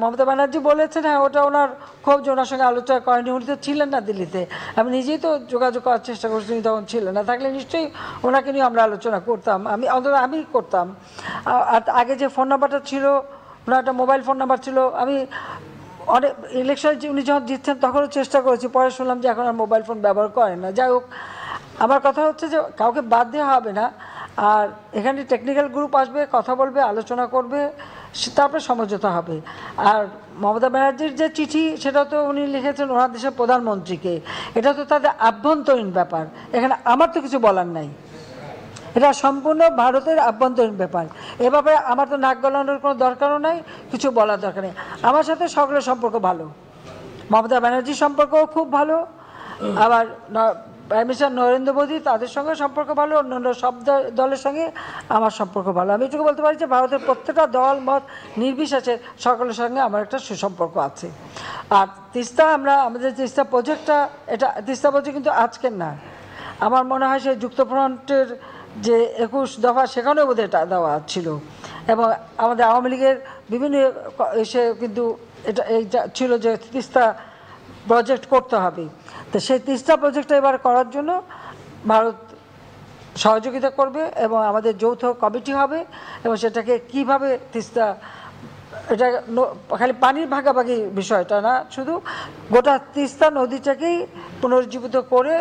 মমতা ব্যানার্জি বলেছেন, হ্যাঁ ওটা ওনার খুব ওনার সঙ্গে আলোচনা করেনি, উনি তো ছিলেন না দিল্লিতে, আমি নিজেই তো যোগাযোগ করার চেষ্টা করছি, উনি তখন ছিলেন না, থাকলে নিশ্চয়ই ওনাকে নিয়ে আমরা আলোচনা করতাম, আমি অন্তত আমি করতাম। আর আগে যে ফোন নাম্বারটা ছিল, ওনার একটা মোবাইল ফোন নাম্বার ছিল, আমি অনেক ইলেকশন উনি যখন জিতছেন তখনও চেষ্টা করেছি, পরে শুনলাম যে এখন আর মোবাইল ফোন ব্যবহার করেন না। যাই হোক, আমার কথা হচ্ছে যে কাউকে বাদ দেওয়া হবে না, আর এখানে টেকনিক্যাল গ্রুপ আসবে, কথা বলবে, আলোচনা করবে, তারপরে সমঝোতা হবে। আর মমতা ব্যানার্জির যে চিঠি, সেটা তো উনি লিখেছেন ওনার দেশের প্রধানমন্ত্রীকে, এটা তো তাদের আভ্যন্তরীণ ব্যাপার, এখানে আমার তো কিছু বলার নাই, এটা সম্পূর্ণ ভারতের আভ্যন্তরীণ ব্যাপার। এ ব্যাপারে আমার তো নাক গলানোর কোনো দরকারও নাই, কিছু বলার দরকার নেই। আমার সাথে সকলের সম্পর্ক ভালো, মমতা ব্যানার্জির সম্পর্কও খুব ভালো, আবার প্রাইম মিনিস্টার নরেন্দ্র মোদী তাদের সঙ্গে সম্পর্ক ভালো, অন্যান্য সব দলের সঙ্গে আমার সম্পর্ক ভালো। আমি এটুকু বলতে পারি যে ভারতের প্রত্যেকটা দল মত নির্বিশেষে সকলের সঙ্গে আমার একটা সুসম্পর্ক আছে। আর তিস্তা, আমাদের তিস্তা প্রজেক্টটা, এটা তিস্তা প্রজেক্ট কিন্তু আজকের না, আমার মনে হয় সেই যুক্তফ্রন্টের যে 21 দফা সেখানেও বোধহয় এটা দেওয়া ছিল, এবং আমাদের আওয়ামী লীগের বিভিন্ন এসে কিন্তু এটা এইটা ছিল যে তিস্তা প্রজেক্ট করতে হবে। তো সেই তিস্তা প্রজেক্টটা এবার করার জন্য ভারত সহযোগিতা করবে, এবং আমাদের যৌথ কমিটি হবে, এবং সেটাকে কিভাবে তিস্তা, এটা খালি পানির ভাগাভাগি বিষয়টা না, শুধু গোটা তিস্তা নদীটাকেই পুনরুজ্জীবিত করে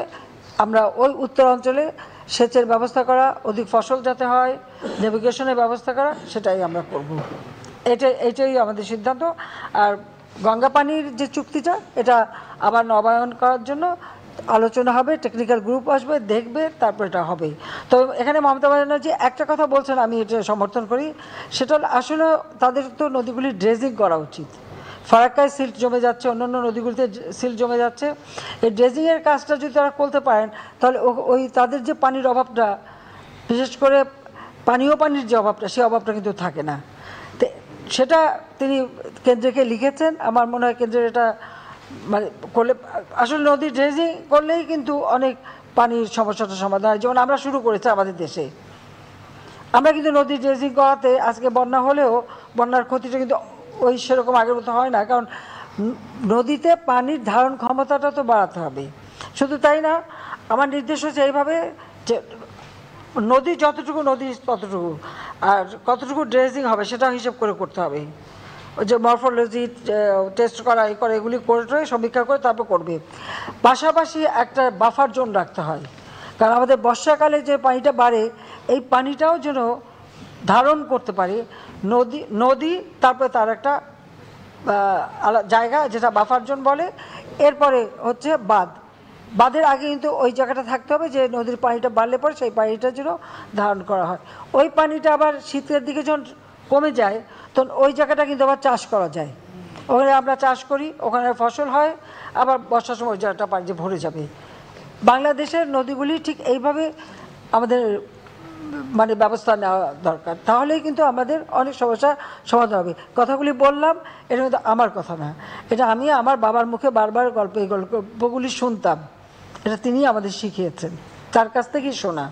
আমরা ওই উত্তর অঞ্চলে সেচের ব্যবস্থা করা, অধিক ফসল যাতে হয়, নেভিগেশনের ব্যবস্থা করা, সেটাই আমরা করব। এইটাই আমাদের সিদ্ধান্ত। আর গঙ্গা পানির যে চুক্তিটা, এটা আবার নবায়ন করার জন্য আলোচনা হবে, টেকনিক্যাল গ্রুপ আসবে, দেখবে, তারপর এটা হবে। তো এখানে মমতা ব্যানার্জি একটা কথা বলছেন, আমি এটা সমর্থন করি, সেটা আসলে তাদের তো নদীগুলি ড্রেজিং করা উচিত। ফারাক্কায় সিল্ট জমে যাচ্ছে, অন্যান্য নদীগুলিতে সিল্ট জমে যাচ্ছে, এই ড্রেজিংয়ের কাজটা যদি তারা করতে পারেন, তাহলে ওই তাদের যে পানির অভাবটা, বিশেষ করে পানীয় পানির যে অভাবটা, সেই অভাবটা কিন্তু থাকে না। তো সেটা তিনি কেন্দ্রকে লিখেছেন, আমার মনে হয় কেন্দ্রের এটা মানে করলে, আসলে নদী ড্রেজিং করলেই কিন্তু অনেক পানির সমস্যাটা সমাধান হয়। যেমন আমরা শুরু করেছি আমাদের দেশে, আমরা কিন্তু নদী ড্রেজিং করাতে আজকে বন্যা হলেও বন্যার ক্ষতিটা কিন্তু ওই সেরকম আগের মতো হয় না, কারণ নদীতে পানির ধারণ ক্ষমতাটা তো বাড়াতে হবে। শুধু তাই না, আমার নির্দেশ হচ্ছে এইভাবে যে নদী যতটুকু নদী ততটুকু, আর কতটুকু ড্রেজিং হবে সেটা হিসেব করে করতে হবে। ওই যে মরফোলজি টেস্ট করা, এগুলি করে সমীক্ষা করে তারপর করবে। পাশাপাশি একটা বাফার জোন রাখতে হয়, কারণ আমাদের বর্ষাকালে যে পানিটা বাড়ে, এই পানিটাও যেন ধারণ করতে পারে নদী, তারপরে তার একটা জায়গা যেটা বাফার জোন বলে। এরপরে হচ্ছে বাঁধের আগে কিন্তু ওই জায়গাটা থাকতে হবে যে নদীর পানিটা বাড়লে পরে সেই পানিটা যেন ধারণ করা হয়। ওই পানিটা আবার শীতের দিকে যখন কমে যায়, তখন ওই জায়গাটা কিন্তু আবার চাষ করা যায়, ওখানে আমরা চাষ করি, ওখানে ফসল হয়, আবার বর্ষার সময় ওই জায়গাটা পানি ভরে যাবে। বাংলাদেশের নদীগুলি ঠিক এইভাবে আমাদের মানে ব্যবস্থা নেওয়া দরকার, তাহলেই কিন্তু আমাদের অনেক সমস্যার সমাধান হবে। কথাগুলি বললাম, এটা কিন্তু আমার কথা না, এটা আমি আমার বাবার মুখে বারবার এই গল্পগুলি শুনতাম, এটা তিনি আমাদের শিখিয়েছেন, তার কাছ থেকেই শোনা।